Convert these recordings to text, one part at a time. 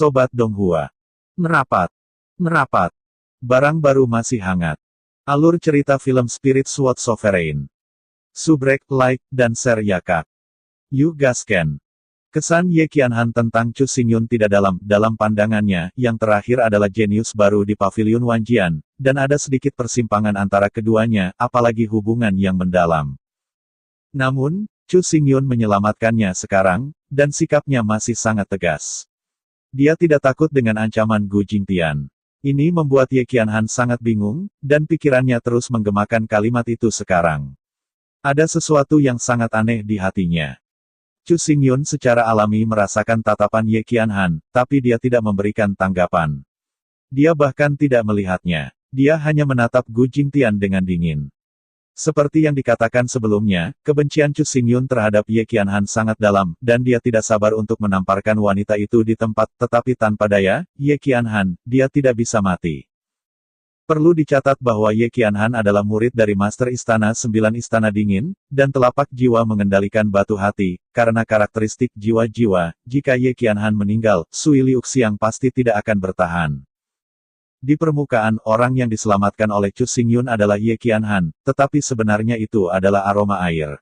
Sobat Donghua. Merapat. Merapat. Barang baru masih hangat. Alur cerita film Spirit Sword Sovereign. Subrek, like, dan share ya kak. Yuk gasken. Kesan Ye Qianhan tentang Chu Xingyun tidak dalam pandangannya, yang terakhir adalah jenius baru di Pavilion Wanjian, dan ada sedikit persimpangan antara keduanya, apalagi hubungan yang mendalam. Namun, Chu Xingyun menyelamatkannya sekarang, dan sikapnya masih sangat tegas. Dia tidak takut dengan ancaman Gu Jingtian. Ini membuat Ye Qianhan sangat bingung, dan pikirannya terus menggemakan kalimat itu sekarang. Ada sesuatu yang sangat aneh di hatinya. Chu Xingyun secara alami merasakan tatapan Ye Qianhan, tapi dia tidak memberikan tanggapan. Dia bahkan tidak melihatnya. Dia hanya menatap Gu Jingtian dengan dingin. Seperti yang dikatakan sebelumnya, kebencian Chu Xingyun terhadap Ye Qianhan sangat dalam, dan dia tidak sabar untuk menamparkan wanita itu di tempat, tetapi tanpa daya, Ye Qianhan, dia tidak bisa mati. Perlu dicatat bahwa Ye Qianhan adalah murid dari Master Istana 9 Istana Dingin, dan telapak jiwa mengendalikan batu hati, karena karakteristik jiwa-jiwa, jika Ye Qianhan meninggal, Sui Liuxiang pasti tidak akan bertahan. Di permukaan, orang yang diselamatkan oleh Chu Xingyun adalah Ye Qianhan, tetapi sebenarnya itu adalah aroma air.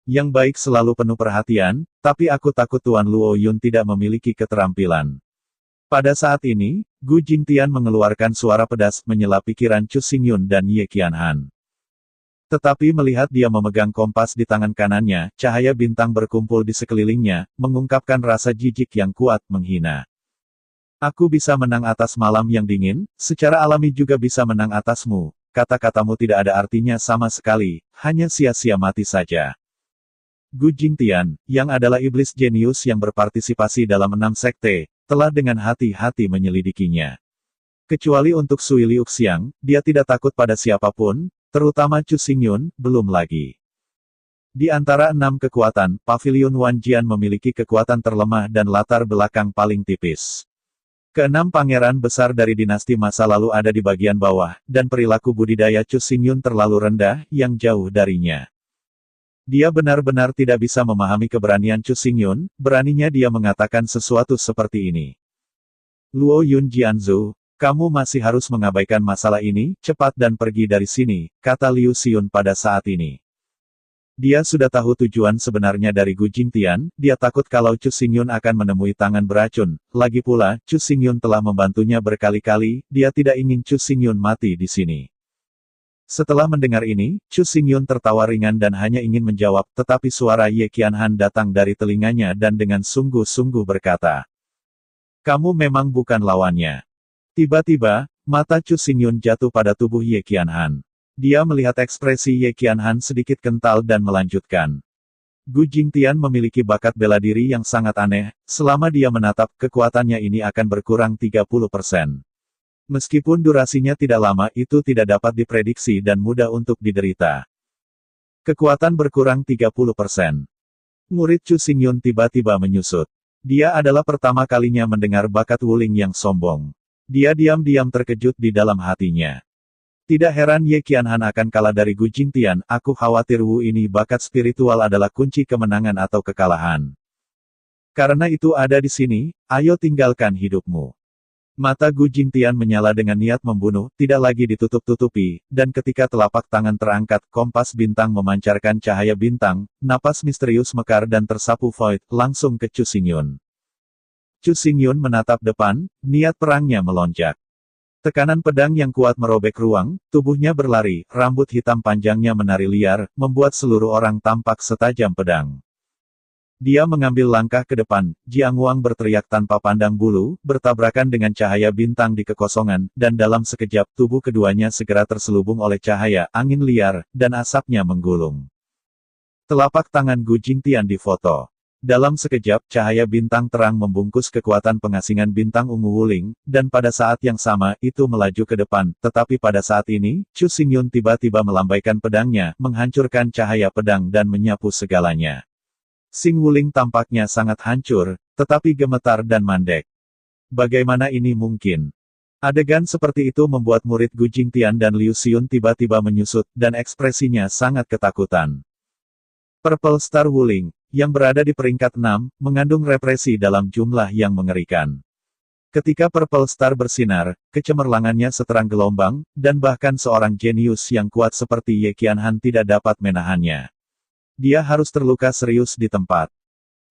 Yang baik selalu penuh perhatian, tapi aku takut Tuan Luo Yun tidak memiliki keterampilan. Pada saat ini, Gu Jingtian mengeluarkan suara pedas menyela pikiran Chu Xingyun dan Ye Qianhan. Tetapi melihat dia memegang kompas di tangan kanannya, cahaya bintang berkumpul di sekelilingnya, mengungkapkan rasa jijik yang kuat, menghina. Aku bisa menang atas malam yang dingin, secara alami juga bisa menang atasmu. Kata-katamu tidak ada artinya sama sekali, hanya sia-sia mati saja. Gu Jingtian, yang adalah iblis jenius yang berpartisipasi dalam 6 sekte, telah dengan hati-hati menyelidikinya. Kecuali untuk Sui Liuxiang, dia tidak takut pada siapapun, terutama Chu Xingyun, belum lagi. Di antara 6 kekuatan, Pavilion Wanjian memiliki kekuatan terlemah dan latar belakang paling tipis. Keenam pangeran besar dari dinasti masa lalu ada di bagian bawah, dan perilaku budidaya Chu Xingyun terlalu rendah, yang jauh darinya. Dia benar-benar tidak bisa memahami keberanian Chu Xingyun, beraninya dia mengatakan sesuatu seperti ini. Luo Yun Jianzu, kamu masih harus mengabaikan masalah ini, cepat dan pergi dari sini, kata Liu Xiun pada saat ini. Dia sudah tahu tujuan sebenarnya dari Gu Jingtian, dia takut kalau Chu Xingyun akan menemui tangan beracun, lagi pula, Chu Xingyun telah membantunya berkali-kali, dia tidak ingin Chu Xingyun mati di sini. Setelah mendengar ini, Chu Xingyun tertawa ringan dan hanya ingin menjawab, tetapi suara Ye Qianhan datang dari telinganya dan dengan sungguh-sungguh berkata, "Kamu memang bukan lawannya." Tiba-tiba, mata Chu Xingyun jatuh pada tubuh Ye Qianhan. Dia melihat ekspresi Ye Qianhan sedikit kental dan melanjutkan. Gu Jingtian memiliki bakat bela diri yang sangat aneh, selama dia menatap, kekuatannya ini akan berkurang 30%. Meskipun durasinya tidak lama, itu tidak dapat diprediksi dan mudah untuk diderita. Kekuatan berkurang 30%. Murid Chu Xingyun tiba-tiba menyusut. Dia adalah pertama kalinya mendengar bakat Wuling yang sombong. Dia diam-diam terkejut di dalam hatinya. Tidak heran Ye Qianhan akan kalah dari Gu Jingtian, aku khawatir Wu ini bakat spiritual adalah kunci kemenangan atau kekalahan. Karena itu ada di sini, ayo tinggalkan hidupmu. Mata Gu Jingtian menyala dengan niat membunuh, tidak lagi ditutup-tutupi, dan ketika telapak tangan terangkat, kompas bintang memancarkan cahaya bintang, napas misterius mekar dan tersapu void, langsung ke Chu Xingyun. Chu Xingyun menatap depan, niat perangnya melonjak. Tekanan pedang yang kuat merobek ruang, tubuhnya berlari, rambut hitam panjangnya menari liar, membuat seluruh orang tampak setajam pedang. Dia mengambil langkah ke depan, Jiang Wang berteriak tanpa pandang bulu, bertabrakan dengan cahaya bintang di kekosongan, dan dalam sekejap tubuh keduanya segera terselubung oleh cahaya, angin liar, dan asapnya menggulung. Telapak tangan Gu Jingtian difoto. Dalam sekejap, cahaya bintang terang membungkus kekuatan pengasingan bintang ungu Wuling, dan pada saat yang sama, itu melaju ke depan, tetapi pada saat ini, Chu Xingyun tiba-tiba melambaikan pedangnya, menghancurkan cahaya pedang dan menyapu segalanya. Xing Wuling tampaknya sangat hancur, tetapi gemetar dan mandek. Bagaimana ini mungkin? Adegan seperti itu membuat murid Gu Jingtian dan Liu Xiun tiba-tiba menyusut, dan ekspresinya sangat ketakutan. Purple Star Wuling, yang berada di peringkat 6, mengandung represi dalam jumlah yang mengerikan. Ketika Purple Star bersinar, kecemerlangannya seterang gelombang, dan bahkan seorang jenius yang kuat seperti Ye Qianhan tidak dapat menahannya. Dia harus terluka serius di tempat.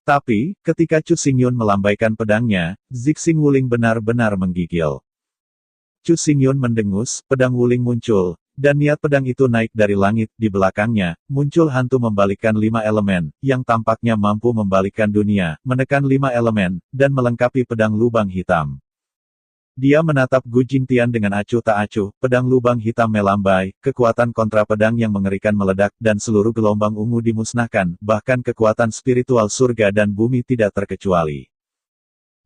Tapi, ketika Chu Xingyun melambaikan pedangnya, Zixing Wuling benar-benar menggigil. Chu Xingyun mendengus, pedang Wuling muncul, dan niat pedang itu naik dari langit. Di belakangnya, muncul hantu membalikkan 5 elemen, yang tampaknya mampu membalikkan dunia, menekan 5 elemen, dan melengkapi pedang lubang hitam. Dia menatap Gu Jingtian dengan acuh tak acuh, pedang lubang hitam melambai, kekuatan kontra pedang yang mengerikan meledak, dan seluruh gelombang ungu dimusnahkan, bahkan kekuatan spiritual surga dan bumi tidak terkecuali.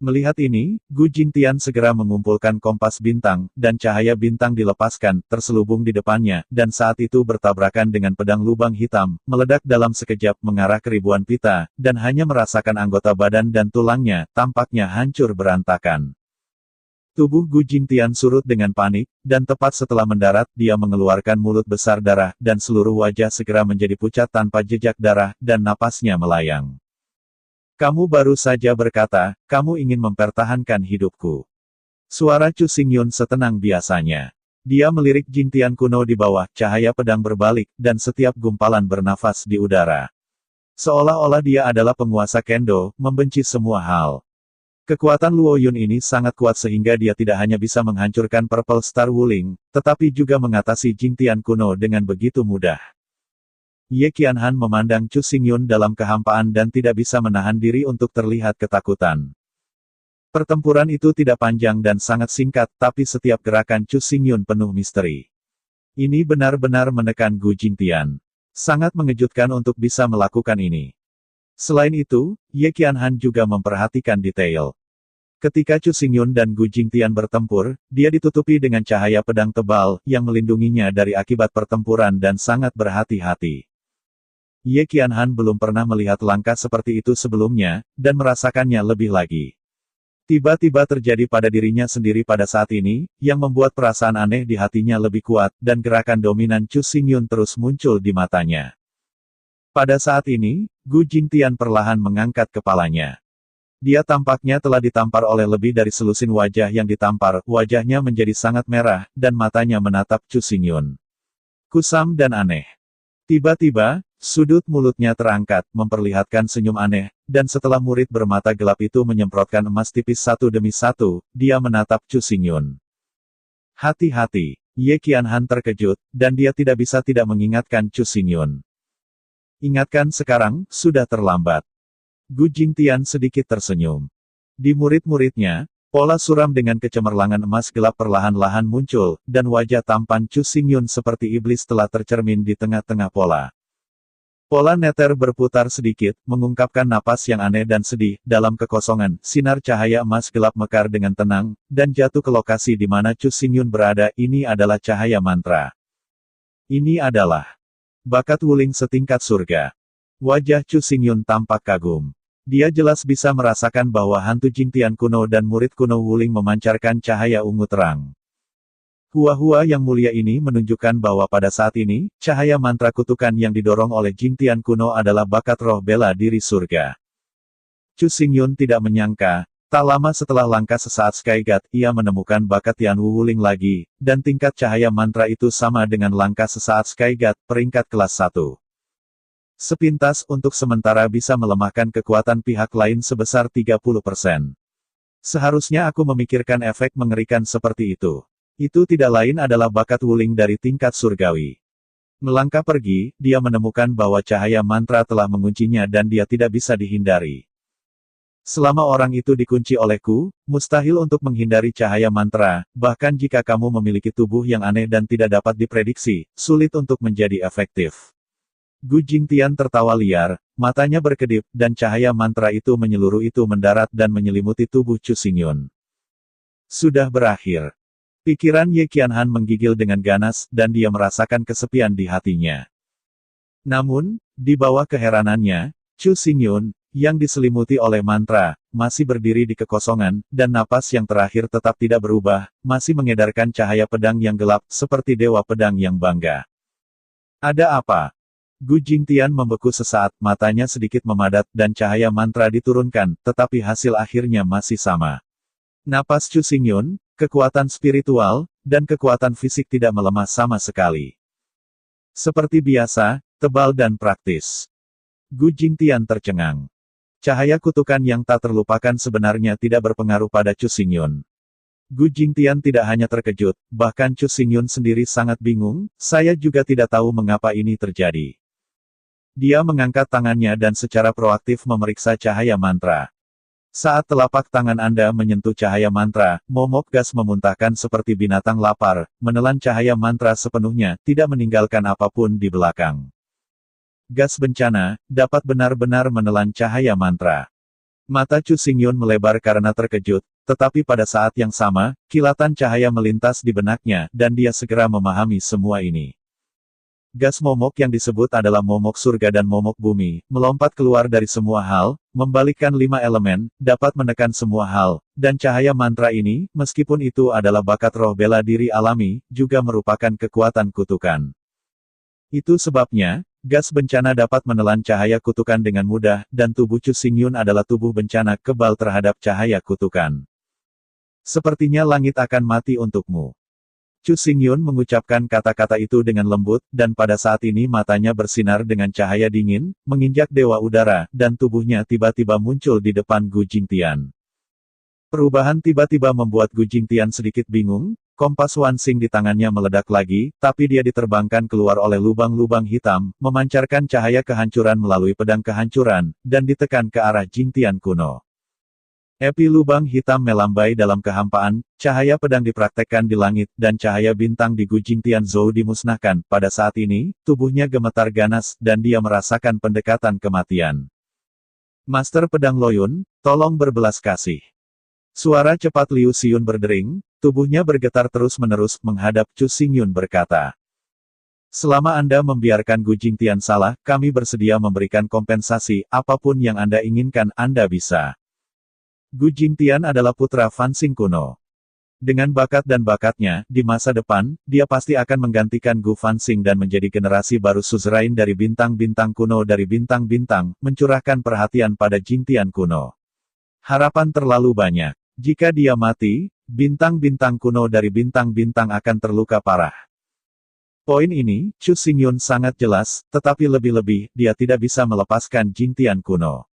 Melihat ini, Gu Jingtian segera mengumpulkan kompas bintang, dan cahaya bintang dilepaskan, terselubung di depannya, dan saat itu bertabrakan dengan pedang lubang hitam, meledak dalam sekejap mengarah ke ribuan pita, dan hanya merasakan anggota badan dan tulangnya, tampaknya hancur berantakan. Tubuh Gu Jingtian surut dengan panik, dan tepat setelah mendarat, dia mengeluarkan mulut besar darah, dan seluruh wajah segera menjadi pucat tanpa jejak darah, dan napasnya melayang. Kamu baru saja berkata, kamu ingin mempertahankan hidupku. Suara Chu Xingyun setenang biasanya. Dia melirik Jingtian kuno di bawah, cahaya pedang berbalik, dan setiap gumpalan bernafas di udara. Seolah-olah dia adalah penguasa kendo, membenci semua hal. Kekuatan Luo Yun ini sangat kuat sehingga dia tidak hanya bisa menghancurkan Purple Star Wuling, tetapi juga mengatasi Jingtian kuno dengan begitu mudah. Ye Qianhan memandang Chu Xingyun dalam kehampaan dan tidak bisa menahan diri untuk terlihat ketakutan. Pertempuran itu tidak panjang dan sangat singkat, tapi setiap gerakan Chu Xingyun penuh misteri. Ini benar-benar menekan Gu Jingtian. Sangat mengejutkan untuk bisa melakukan ini. Selain itu, Ye Qianhan juga memperhatikan detail. Ketika Chu Xingyun dan Gu Jingtian bertempur, dia ditutupi dengan cahaya pedang tebal, yang melindunginya dari akibat pertempuran dan sangat berhati-hati. Ye Qianhan belum pernah melihat langkah seperti itu sebelumnya, dan merasakannya lebih lagi. Tiba-tiba terjadi pada dirinya sendiri pada saat ini, yang membuat perasaan aneh di hatinya lebih kuat, dan gerakan dominan Chu Xingyun terus muncul di matanya. Pada saat ini, Gu Jingtian perlahan mengangkat kepalanya. Dia tampaknya telah ditampar oleh lebih dari selusin wajah yang ditampar, wajahnya menjadi sangat merah, dan matanya menatap Chu Xingyun. Kusam dan aneh. Tiba-tiba, sudut mulutnya terangkat, memperlihatkan senyum aneh, dan setelah murid bermata gelap itu menyemprotkan emas tipis satu demi satu, dia menatap Chu Xingyun. Hati-hati, Ye Qianhan terkejut, dan dia tidak bisa tidak mengingatkan Chu Xingyun. Ingatkan sekarang, sudah terlambat. Gu Jingtian sedikit tersenyum. Di murid-muridnya, pola suram dengan kecemerlangan emas gelap perlahan-lahan muncul, dan wajah tampan Chu Xingyun seperti iblis telah tercermin di tengah-tengah pola. Pola neter berputar sedikit, mengungkapkan napas yang aneh dan sedih. Dalam kekosongan, sinar cahaya emas gelap mekar dengan tenang, dan jatuh ke lokasi di mana Chu Xingyun berada. Ini adalah cahaya mantra. Ini adalah bakat Wuling setingkat surga. Wajah Chu Xingyun tampak kagum. Dia jelas bisa merasakan bahwa hantu Jingtian kuno dan murid kuno Wuling memancarkan cahaya ungu terang. Hua-hua yang mulia ini menunjukkan bahwa pada saat ini, cahaya mantra kutukan yang didorong oleh Jingtian kuno adalah bakat roh bela diri surga. Chu Xingyun tidak menyangka, tak lama setelah langkah sesaat Skyguard, ia menemukan bakat Tianwu Wuling lagi, dan tingkat cahaya mantra itu sama dengan langkah sesaat Skyguard, peringkat kelas 1. Sepintas untuk sementara bisa melemahkan kekuatan pihak lain sebesar 30%. Seharusnya aku memikirkan efek mengerikan seperti itu. Itu tidak lain adalah bakat Wuling dari tingkat surgawi. Melangkah pergi, dia menemukan bahwa cahaya mantra telah menguncinya dan dia tidak bisa dihindari. Selama orang itu dikunci olehku, mustahil untuk menghindari cahaya mantra, bahkan jika kamu memiliki tubuh yang aneh dan tidak dapat diprediksi, sulit untuk menjadi efektif. Gu Jingtian tertawa liar, matanya berkedip, dan cahaya mantra itu menyeluruh itu mendarat dan menyelimuti tubuh Chu Xingyun. Sudah berakhir. Pikiran Ye Qianhan menggigil dengan ganas, dan dia merasakan kesepian di hatinya. Namun, di bawah keheranannya, Chu Xingyun, yang diselimuti oleh mantra, masih berdiri di kekosongan, dan napas yang terakhir tetap tidak berubah, masih mengedarkan cahaya pedang yang gelap, seperti dewa pedang yang bangga. Ada apa? Gu Jingtian membeku sesaat, matanya sedikit memadat, dan cahaya mantra diturunkan, tetapi hasil akhirnya masih sama. Napas Chu Xingyun, kekuatan spiritual, dan kekuatan fisik tidak melemah sama sekali. Seperti biasa, tebal dan praktis. Gu Jingtian tercengang. Cahaya kutukan yang tak terlupakan sebenarnya tidak berpengaruh pada Chu Xingyun. Gu Jingtian tidak hanya terkejut, bahkan Chu Xingyun sendiri sangat bingung, saya juga tidak tahu mengapa ini terjadi. Dia mengangkat tangannya dan secara proaktif memeriksa cahaya mantra. Saat telapak tangan Anda menyentuh cahaya mantra, momok gas memuntahkan seperti binatang lapar, menelan cahaya mantra sepenuhnya, tidak meninggalkan apapun di belakang. Gas bencana, dapat benar-benar menelan cahaya mantra. Mata Chu Xingyun melebar karena terkejut, tetapi pada saat yang sama, kilatan cahaya melintas di benaknya, dan dia segera memahami semua ini. Gas momok yang disebut adalah momok surga dan momok bumi, melompat keluar dari semua hal, membalikkan 5 elemen, dapat menekan semua hal, dan cahaya mantra ini, meskipun itu adalah bakat roh bela diri alami, juga merupakan kekuatan kutukan. Itu sebabnya, gas bencana dapat menelan cahaya kutukan dengan mudah, dan tubuh Chu Xingyun adalah tubuh bencana kebal terhadap cahaya kutukan. Sepertinya langit akan mati untukmu. Chu Xingyun mengucapkan kata-kata itu dengan lembut, dan pada saat ini matanya bersinar dengan cahaya dingin, menginjak dewa udara, dan tubuhnya tiba-tiba muncul di depan Gu Jingtian. Perubahan tiba-tiba membuat Gu Jingtian sedikit bingung, kompas Wansing di tangannya meledak lagi, tapi dia diterbangkan keluar oleh lubang-lubang hitam, memancarkan cahaya kehancuran melalui pedang kehancuran, dan ditekan ke arah Jingtian kuno. Epi lubang hitam melambai dalam kehampaan, cahaya pedang dipraktekkan di langit, dan cahaya bintang di Gu Jingtian Zhou dimusnahkan. Pada saat ini, tubuhnya gemetar ganas, dan dia merasakan pendekatan kematian. Master Pedang Loyun, tolong berbelas kasih. Suara cepat Liu Xiun berdering, tubuhnya bergetar terus-menerus, menghadap Chu Xingyun berkata. Selama Anda membiarkan Gu Jingtian salah, kami bersedia memberikan kompensasi, apapun yang Anda inginkan, Anda bisa. Gu Jingtian adalah putra Fansing kuno. Dengan bakat dan bakatnya, di masa depan, dia pasti akan menggantikan Gu Fansing dan menjadi generasi baru suzerain dari bintang-bintang kuno dari bintang-bintang, mencurahkan perhatian pada Jingtian kuno. Harapan terlalu banyak. Jika dia mati, bintang-bintang kuno dari bintang-bintang akan terluka parah. Poin ini, Chu Xingyun sangat jelas, tetapi lebih-lebih, dia tidak bisa melepaskan Jingtian kuno.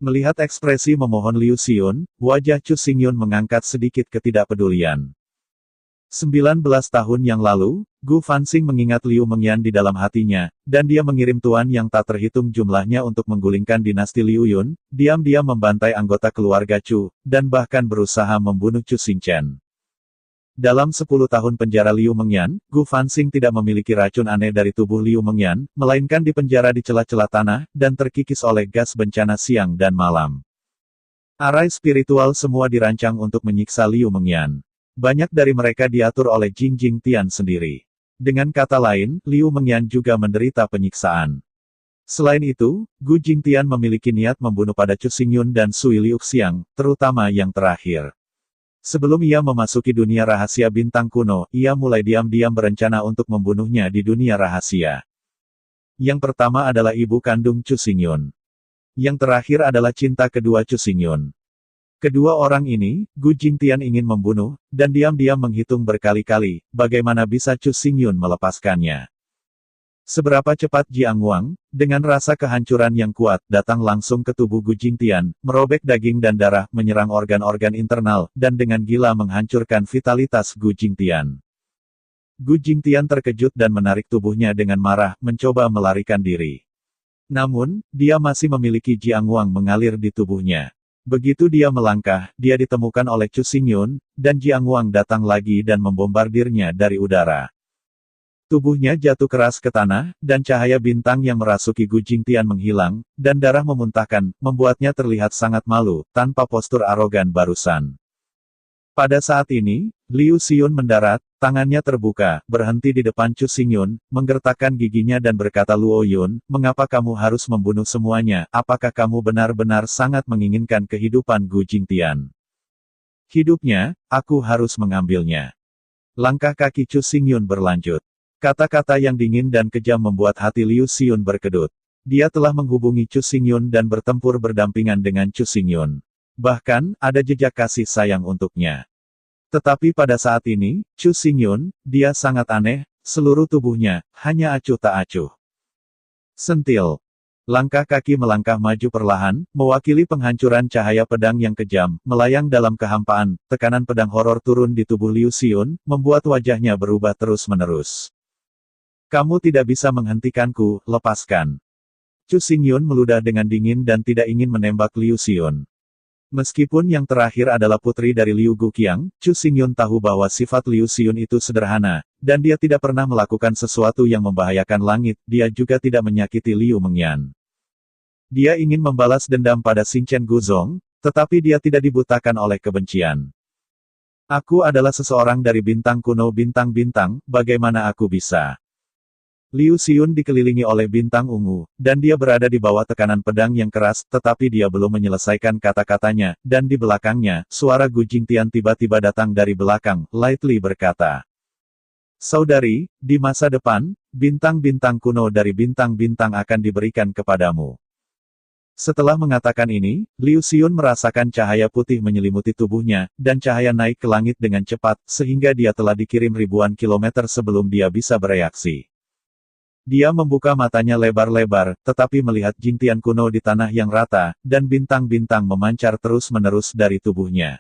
Melihat ekspresi memohon Liu Xiun, wajah Chu Xingyun mengangkat sedikit ketidakpedulian. 19 tahun yang lalu, Gu Fansing mengingat Liu Mengyan di dalam hatinya, dan dia mengirim tuan yang tak terhitung jumlahnya untuk menggulingkan dinasti Liu Yun, diam-diam membantai anggota keluarga Chu, dan bahkan berusaha membunuh Chu Xingchen. Dalam 10 tahun penjara Liu Mengyan, Gu Fansing tidak memiliki racun aneh dari tubuh Liu Mengyan, melainkan dipenjara di celah-celah tanah, dan terkikis oleh gas bencana siang dan malam. Arai spiritual semua dirancang untuk menyiksa Liu Mengyan. Banyak dari mereka diatur oleh Jing Jingtian sendiri. Dengan kata lain, Liu Mengyan juga menderita penyiksaan. Selain itu, Gu Jingtian memiliki niat membunuh pada Chu Xingyun dan Sui Liuxiang, terutama yang terakhir. Sebelum ia memasuki dunia rahasia bintang kuno, ia mulai diam-diam berencana untuk membunuhnya di dunia rahasia. Yang pertama adalah ibu kandung Chu Xingyun. Yang terakhir adalah cinta kedua Chu Xingyun. Kedua orang ini, Gu Jingtian ingin membunuh, dan diam-diam menghitung berkali-kali, bagaimana bisa Chu Xingyun melepaskannya. Seberapa cepat Jiang Wang, dengan rasa kehancuran yang kuat, datang langsung ke tubuh Gu Jingtian, merobek daging dan darah, menyerang organ-organ internal, dan dengan gila menghancurkan vitalitas Gu Jingtian. Gu Jingtian terkejut dan menarik tubuhnya dengan marah, mencoba melarikan diri. Namun, dia masih memiliki Jiang Wang mengalir di tubuhnya. Begitu dia melangkah, dia ditemukan oleh Chu Xingyun, dan Jiang Wang datang lagi dan membombardirnya dari udara. Tubuhnya jatuh keras ke tanah, dan cahaya bintang yang merasuki Gu Jingtian menghilang, dan darah memuntahkan, membuatnya terlihat sangat malu, tanpa postur arogan barusan. Pada saat ini, Liu Xiun mendarat, tangannya terbuka, berhenti di depan Chu Xingyun, menggertakkan giginya dan berkata, Luo Yun, mengapa kamu harus membunuh semuanya, apakah kamu benar-benar sangat menginginkan kehidupan Gu Jingtian? Hidupnya, aku harus mengambilnya. Langkah kaki Chu Xingyun berlanjut. Kata-kata yang dingin dan kejam membuat hati Liu Xiun berkedut. Dia telah menghubungi Chu Xingyun dan bertempur berdampingan dengan Chu Xingyun. Bahkan, ada jejak kasih sayang untuknya. Tetapi pada saat ini, Chu Xingyun, dia sangat aneh, seluruh tubuhnya, hanya acuh tak acuh. Sentil. Langkah kaki melangkah maju perlahan, mewakili penghancuran cahaya pedang yang kejam, melayang dalam kehampaan, tekanan pedang horor turun di tubuh Liu Xiun, membuat wajahnya berubah terus-menerus. Kamu tidak bisa menghentikanku, lepaskan. Chu Xingyun meludah dengan dingin dan tidak ingin menembak Liu Xiun. Meskipun yang terakhir adalah putri dari Liu Guqiang, Chu Xingyun tahu bahwa sifat Liu Xiun itu sederhana, dan dia tidak pernah melakukan sesuatu yang membahayakan langit, dia juga tidak menyakiti Liu Mengyan. Dia ingin membalas dendam pada Xinchen Guzong, tetapi dia tidak dibutakan oleh kebencian. Aku adalah seseorang dari bintang kuno bintang-bintang, bagaimana aku bisa? Liu Xiun dikelilingi oleh bintang ungu, dan dia berada di bawah tekanan pedang yang keras, tetapi dia belum menyelesaikan kata-katanya, dan di belakangnya, suara Gu Jingtian tiba-tiba datang dari belakang, lightly berkata. Saudari, di masa depan, bintang-bintang kuno dari bintang-bintang akan diberikan kepadamu. Setelah mengatakan ini, Liu Xiun merasakan cahaya putih menyelimuti tubuhnya, dan cahaya naik ke langit dengan cepat, sehingga dia telah dikirim ribuan kilometer sebelum dia bisa bereaksi. Dia membuka matanya lebar-lebar, tetapi melihat Jingtian kuno di tanah yang rata, dan bintang-bintang memancar terus-menerus dari tubuhnya.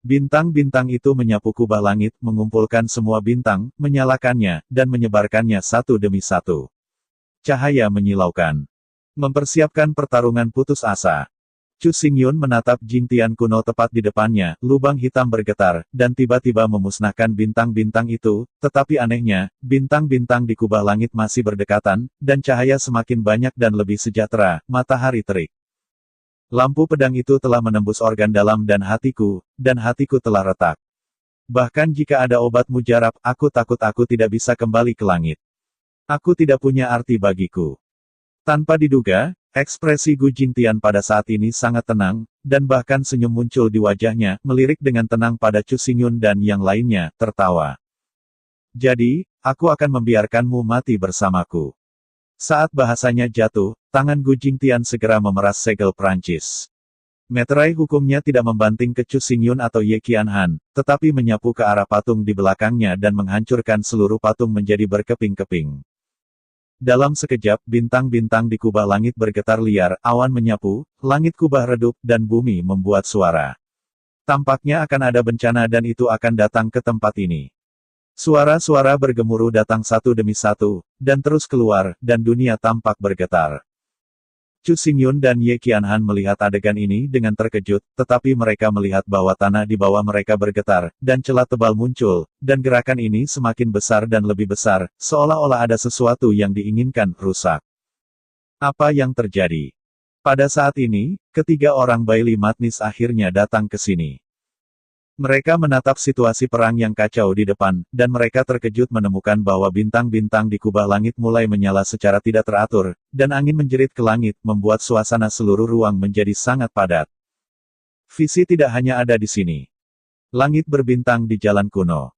Bintang-bintang itu menyapu kubah langit, mengumpulkan semua bintang, menyalakannya, dan menyebarkannya satu demi satu. Cahaya menyilaukan. Mempersiapkan pertarungan putus asa. Chu Xingyun menatap Jingtian kuno tepat di depannya, lubang hitam bergetar, dan tiba-tiba memusnahkan bintang-bintang itu, tetapi anehnya, bintang-bintang di kubah langit masih berdekatan, dan cahaya semakin banyak dan lebih sejahtera, matahari terik. Lampu pedang itu telah menembus organ dalam dan hatiku telah retak. Bahkan jika ada obat mujarab, aku takut aku tidak bisa kembali ke langit. Aku tidak punya arti bagiku. Tanpa diduga, ekspresi Gu Jingtian pada saat ini sangat tenang, dan bahkan senyum muncul di wajahnya, melirik dengan tenang pada Chu Xingyun dan yang lainnya, tertawa. Jadi, aku akan membiarkanmu mati bersamaku. Saat bahasanya jatuh, tangan Gu Jingtian segera memeras segel Prancis. Meterai hukumnya tidak membanting ke Chu Xingyun atau Ye Qianhan, tetapi menyapu ke arah patung di belakangnya dan menghancurkan seluruh patung menjadi berkeping-keping. Dalam sekejap, bintang-bintang di kubah langit bergetar liar, awan menyapu, langit kubah redup, dan bumi membuat suara. Tampaknya akan ada bencana dan itu akan datang ke tempat ini. Suara-suara bergemuruh datang satu demi satu, dan terus keluar, dan dunia tampak bergetar. Chu Xingyun dan Ye Qianhan melihat adegan ini dengan terkejut, tetapi mereka melihat bahwa tanah di bawah mereka bergetar, dan celah tebal muncul, dan gerakan ini semakin besar dan lebih besar, seolah-olah ada sesuatu yang diinginkan rusak. Apa yang terjadi? Pada saat ini, ketiga orang Baili Matnis akhirnya datang ke sini. Mereka menatap situasi perang yang kacau di depan, dan mereka terkejut menemukan bahwa bintang-bintang di kubah langit mulai menyala secara tidak teratur, dan angin menjerit ke langit, membuat suasana seluruh ruang menjadi sangat padat. Visi tidak hanya ada di sini. Langit berbintang di jalan kuno.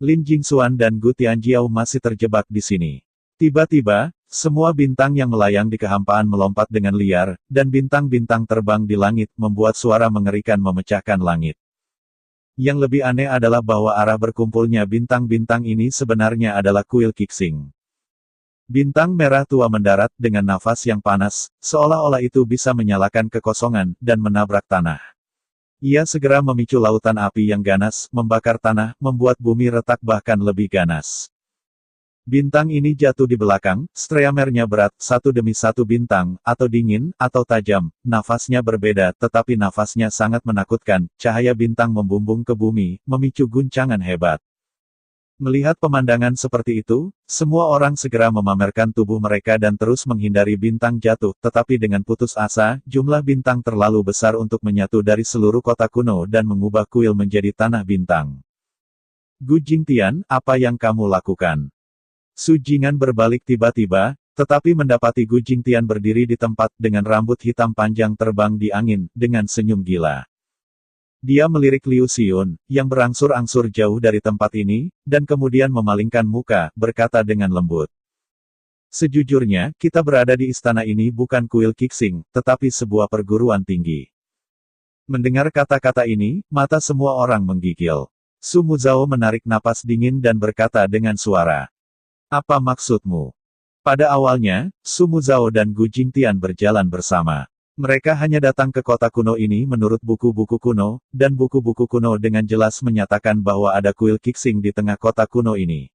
Lin Jingxuan dan Gu Tianjiao masih terjebak di sini. Tiba-tiba, semua bintang yang melayang di kehampaan melompat dengan liar, dan bintang-bintang terbang di langit, membuat suara mengerikan memecahkan langit. Yang lebih aneh adalah bahwa arah berkumpulnya bintang-bintang ini sebenarnya adalah kuil Qixing. Bintang merah tua mendarat dengan nafas yang panas, seolah-olah itu bisa menyalakan kekosongan, dan menabrak tanah. Ia segera memicu lautan api yang ganas, membakar tanah, membuat bumi retak bahkan lebih ganas. Bintang ini jatuh di belakang, streamernya berat, satu demi satu bintang, atau dingin, atau tajam, nafasnya berbeda, tetapi nafasnya sangat menakutkan, cahaya bintang membumbung ke bumi, memicu guncangan hebat. Melihat pemandangan seperti itu, semua orang segera memamerkan tubuh mereka dan terus menghindari bintang jatuh, tetapi dengan putus asa, jumlah bintang terlalu besar untuk menyatu dari seluruh kota kuno dan mengubah kuil menjadi tanah bintang. Gu Jingtian, apa yang kamu lakukan? Su Jingan berbalik tiba-tiba, tetapi mendapati Gu Jingtian berdiri di tempat dengan rambut hitam panjang terbang di angin, dengan senyum gila. Dia melirik Liu Xiun, yang berangsur-angsur jauh dari tempat ini, dan kemudian memalingkan muka, berkata dengan lembut. Sejujurnya, kita berada di istana ini bukan kuil Qixing, tetapi sebuah perguruan tinggi. Mendengar kata-kata ini, mata semua orang menggigil. Su Muzhao menarik napas dingin dan berkata dengan suara. Apa maksudmu? Pada awalnya, Su Muzhao dan Gu Jingtian berjalan bersama. Mereka hanya datang ke kota kuno ini menurut buku-buku kuno, dan buku-buku kuno dengan jelas menyatakan bahwa ada kuil Qixing di tengah kota kuno ini.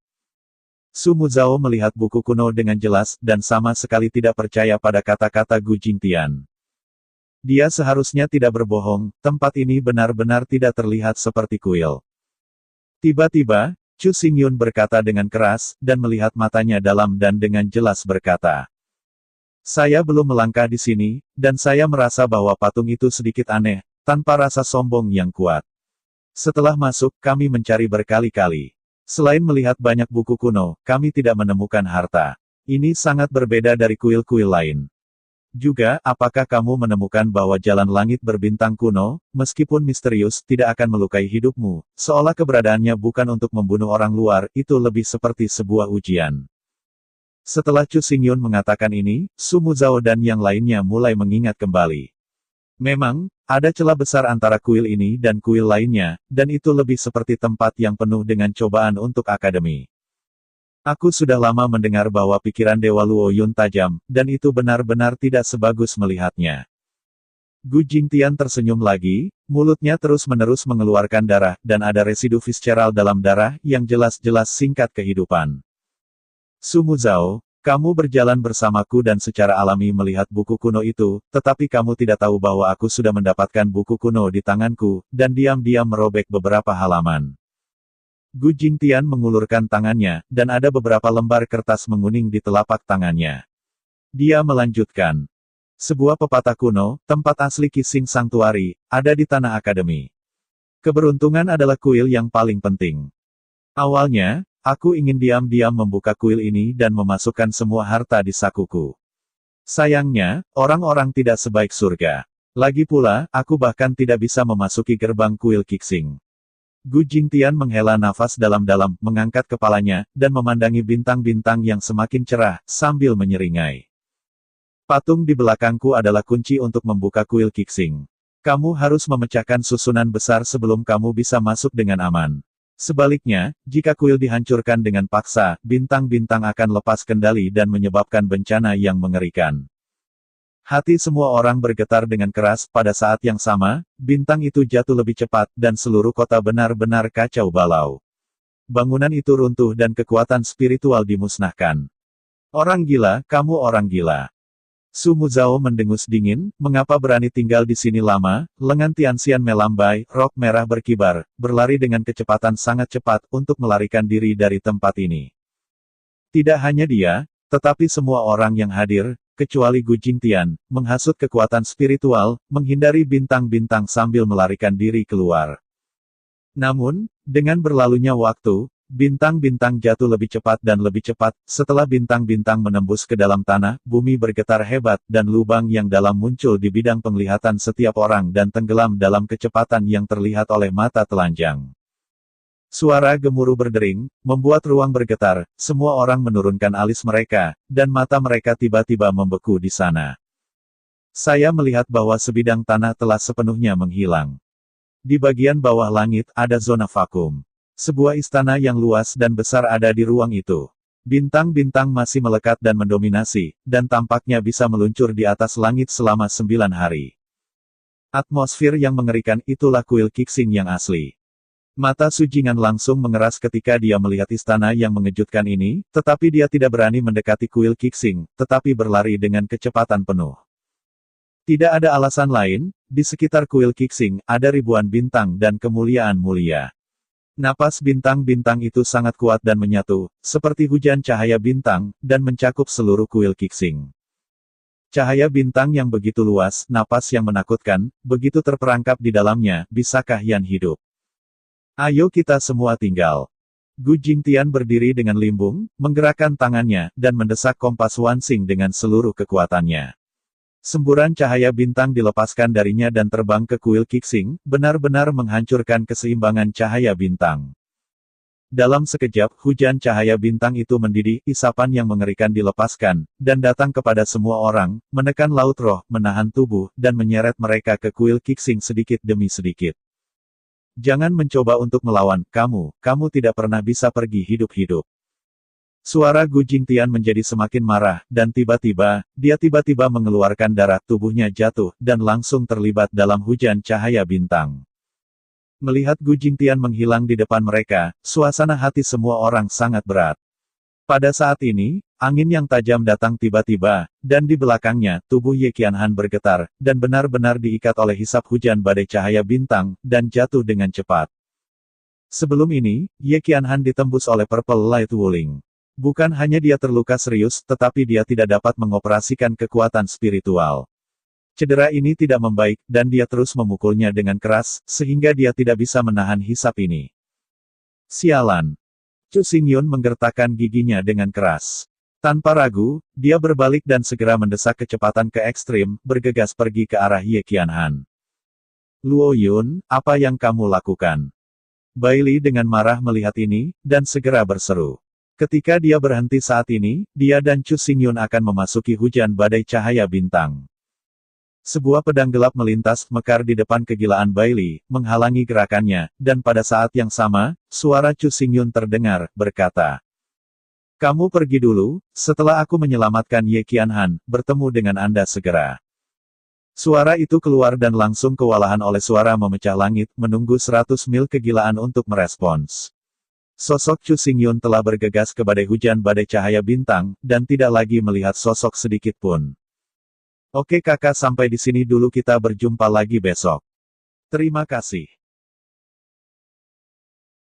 Su Muzhao melihat buku kuno dengan jelas, dan sama sekali tidak percaya pada kata-kata Gu Jingtian. Dia seharusnya tidak berbohong, tempat ini benar-benar tidak terlihat seperti kuil. Tiba-tiba, Chu Xingyun berkata dengan keras, dan melihat matanya dalam dan dengan jelas berkata. Saya belum melangkah di sini, dan saya merasa bahwa patung itu sedikit aneh, tanpa rasa sombong yang kuat. Setelah masuk, kami mencari berkali-kali. Selain melihat banyak buku kuno, kami tidak menemukan harta. Ini sangat berbeda dari kuil-kuil lain. Juga, apakah kamu menemukan bahwa jalan langit berbintang kuno, meskipun misterius, tidak akan melukai hidupmu, seolah keberadaannya bukan untuk membunuh orang luar, itu lebih seperti sebuah ujian. Setelah Chu Xingyun mengatakan ini, Su Muzhao dan yang lainnya mulai mengingat kembali. Memang, ada celah besar antara kuil ini dan kuil lainnya, dan itu lebih seperti tempat yang penuh dengan cobaan untuk akademi. Aku sudah lama mendengar bahwa pikiran Dewa Luo Yun tajam, dan itu benar-benar tidak sebagus melihatnya. Gu Jingtian tersenyum lagi, mulutnya terus-menerus mengeluarkan darah, dan ada residu visceral dalam darah, yang jelas-jelas singkat kehidupan. Su Muzhao, kamu berjalan bersamaku dan secara alami melihat buku kuno itu, tetapi kamu tidak tahu bahwa aku sudah mendapatkan buku kuno di tanganku, dan diam-diam merobek beberapa halaman. Gu Jingtian mengulurkan tangannya, dan ada beberapa lembar kertas menguning di telapak tangannya. Dia melanjutkan. Sebuah pepatah kuno, tempat asli Qixing Sanctuary, ada di tanah akademi. Keberuntungan adalah kuil yang paling penting. Awalnya, aku ingin diam-diam membuka kuil ini dan memasukkan semua harta di sakuku. Sayangnya, orang-orang tidak sebaik surga. Lagi pula, aku bahkan tidak bisa memasuki gerbang kuil Qixing. Gu Jingtian menghela nafas dalam-dalam, mengangkat kepalanya, dan memandangi bintang-bintang yang semakin cerah, sambil menyeringai. Patung di belakangku adalah kunci untuk membuka kuil Qixing. Kamu harus memecahkan susunan besar sebelum kamu bisa masuk dengan aman. Sebaliknya, jika kuil dihancurkan dengan paksa, bintang-bintang akan lepas kendali dan menyebabkan bencana yang mengerikan. Hati semua orang bergetar dengan keras. Pada saat yang sama, bintang itu jatuh lebih cepat, dan seluruh kota benar-benar kacau balau. Bangunan itu runtuh dan kekuatan spiritual dimusnahkan. Orang gila, kamu orang gila. Su Muzhao mendengus dingin, mengapa berani tinggal di sini lama? Lengan Tianxian melambai, rok merah berkibar, berlari dengan kecepatan sangat cepat untuk melarikan diri dari tempat ini. Tidak hanya dia, tetapi semua orang yang hadir, kecuali Gu Jingtian, menghasut kekuatan spiritual, menghindari bintang-bintang sambil melarikan diri keluar. Namun, dengan berlalunya waktu, bintang-bintang jatuh lebih cepat dan lebih cepat. Setelah bintang-bintang menembus ke dalam tanah, bumi bergetar hebat, dan lubang yang dalam muncul di bidang penglihatan setiap orang dan tenggelam dalam kecepatan yang terlihat oleh mata telanjang. Suara gemuruh berdering, membuat ruang bergetar, semua orang menurunkan alis mereka, dan mata mereka tiba-tiba membeku di sana. Saya melihat bahwa sebidang tanah telah sepenuhnya menghilang. Di bagian bawah langit, ada zona vakum. Sebuah istana yang luas dan besar ada di ruang itu. Bintang-bintang masih melekat dan mendominasi, dan tampaknya bisa meluncur di atas langit selama 9 hari. Atmosfer yang mengerikan, itulah kuil Qixing yang asli. Mata Su Jing'an langsung mengeras ketika dia melihat istana yang mengejutkan ini, tetapi dia tidak berani mendekati kuil Qixing, tetapi berlari dengan kecepatan penuh. Tidak ada alasan lain, di sekitar kuil Qixing, ada ribuan bintang dan kemuliaan mulia. Napas bintang-bintang itu sangat kuat dan menyatu, seperti hujan cahaya bintang, dan mencakup seluruh kuil Qixing. Cahaya bintang yang begitu luas, napas yang menakutkan, begitu terperangkap di dalamnya, bisakah Yan hidup? Ayo kita semua tinggal. Gu Jingtian berdiri dengan limbung, menggerakkan tangannya, dan mendesak kompas Wansing dengan seluruh kekuatannya. Semburan cahaya bintang dilepaskan darinya dan terbang ke kuil Qixing, benar-benar menghancurkan keseimbangan cahaya bintang. Dalam sekejap, hujan cahaya bintang itu mendidih, isapan yang mengerikan dilepaskan, dan datang kepada semua orang, menekan laut roh, menahan tubuh, dan menyeret mereka ke kuil Kixing sedikit demi sedikit. Jangan mencoba untuk melawan, kamu tidak pernah bisa pergi hidup-hidup. Suara Gu Jingtian menjadi semakin marah, dan tiba-tiba, dia tiba-tiba mengeluarkan darah, tubuhnya jatuh, dan langsung terlibat dalam hujan cahaya bintang. Melihat Gu Jingtian menghilang di depan mereka, suasana hati semua orang sangat berat. Pada saat ini, angin yang tajam datang tiba-tiba, dan di belakangnya, tubuh Ye Qianhan bergetar, dan benar-benar diikat oleh hisap hujan badai cahaya bintang, dan jatuh dengan cepat. Sebelum ini, Ye Qianhan ditembus oleh Purple Light Wuling. Bukan hanya dia terluka serius, tetapi dia tidak dapat mengoperasikan kekuatan spiritual. Cedera ini tidak membaik, dan dia terus memukulnya dengan keras, sehingga dia tidak bisa menahan hisap ini. Sialan! Chu Xingyun menggertakkan giginya dengan keras. Tanpa ragu, dia berbalik dan segera mendesak kecepatan ke ekstrim, bergegas pergi ke arah Ye Qianhan. Luo Yun, apa yang kamu lakukan? Bailey dengan marah melihat ini, dan segera berseru. Ketika dia berhenti saat ini, dia dan Chu Xingyun akan memasuki hujan badai cahaya bintang. Sebuah pedang gelap melintas, mekar di depan kegilaan Bailey, menghalangi gerakannya, dan pada saat yang sama, suara Chu Xingyun terdengar, berkata, "Kamu pergi dulu, setelah aku menyelamatkan Ye Qianhan, bertemu dengan Anda segera." Suara itu keluar dan langsung kewalahan oleh suara memecah langit, menunggu 100 mil kegilaan untuk merespons. Sosok Chu Xingyun telah bergegas ke badai hujan badai cahaya bintang, dan tidak lagi melihat sosok sedikit pun. Oke kakak, sampai di sini dulu, kita berjumpa lagi besok. Terima kasih.